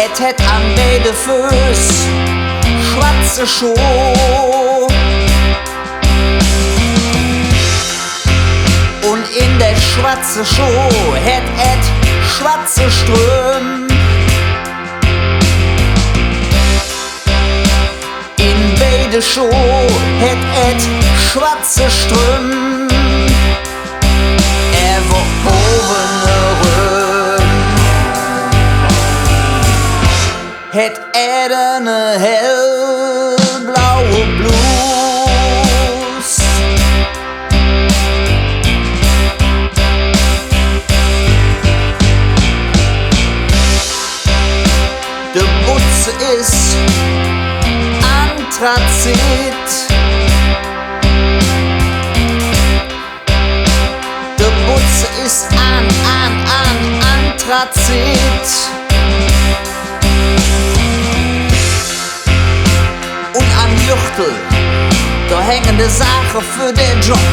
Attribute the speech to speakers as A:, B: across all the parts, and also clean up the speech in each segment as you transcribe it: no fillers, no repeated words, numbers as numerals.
A: Et het an beide Füß schwarze Schuh und in der schwarze Schuh het et schwarze Ström. In beide Schuh het et schwarze Ström. Er war oben Röhm. Het er ne hellblaue Blus. De Butze ist Anthrazit. De Butze ist Anthrazit. Und an Juchtel, da hängen die Sachen für den Job.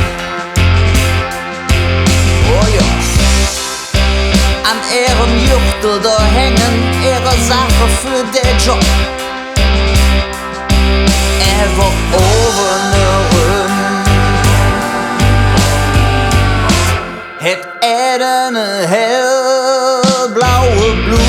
A: Oh ja. An ihrem Juchtel, da hängen ihre Sachen für den Job. Er war oben Röhm. Het er ne hellblaue Blus.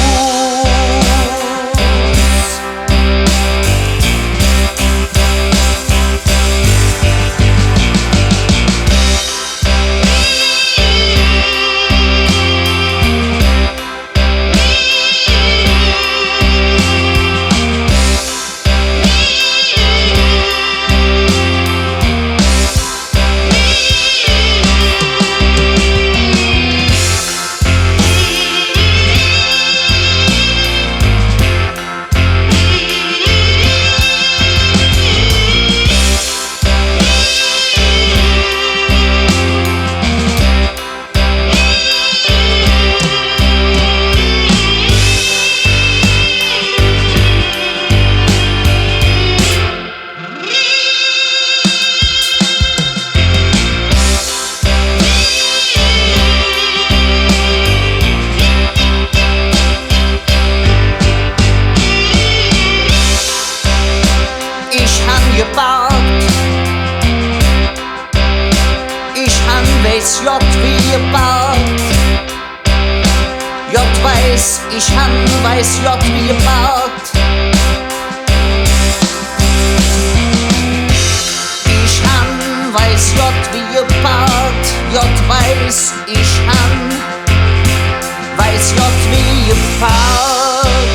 A: Ich han wie gebaut. J weiß, ich han weiß J wie gebaut. Ich han weiß J wie gebaut. J weiß, ich han weiß J wie gebaut.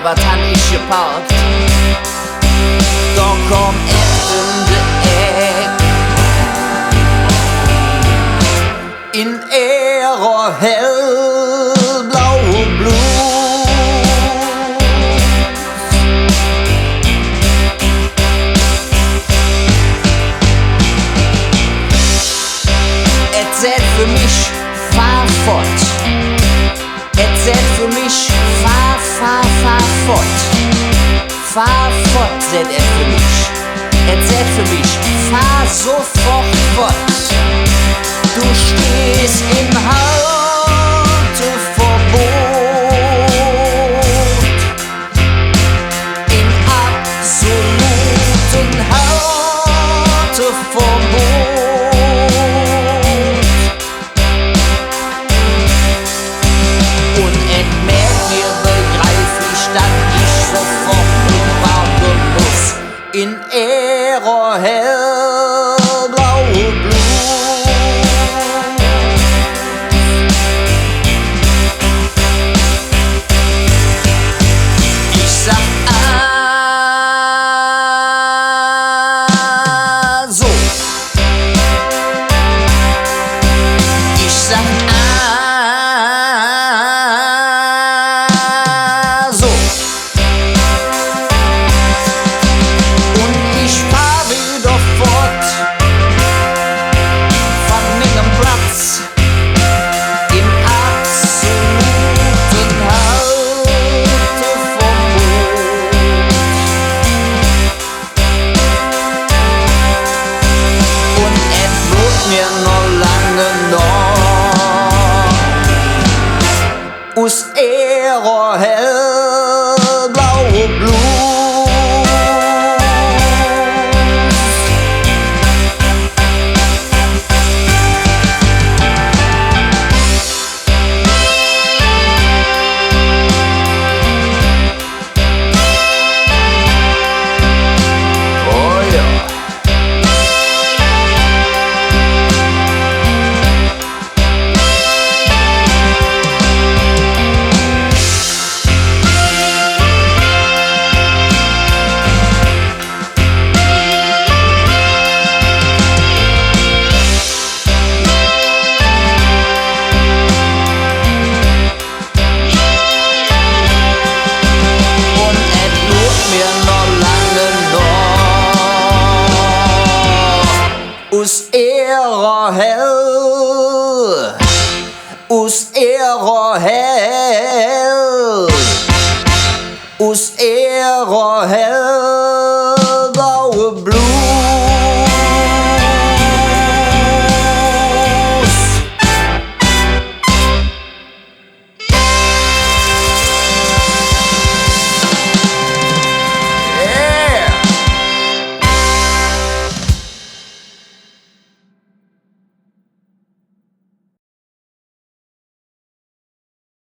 A: Was han ich gebaut? Da komm in ihrer hellblaue Blus. Erzählt für mich, fahr fort. Erzählt für mich, fahr fort. Fahr fort, sagt er für mich. Erzählt für mich, fahr sofort fort. Du stehst im Halteverbot, im absoluten Halteverbot. Und entmerkt ihr begreiflich, dass ich sofort warten muss in ihrer hellblaue Blus. us Euer Hellblaue Blus. Us Euer Hell, us Euer Hell, us Euer Hell.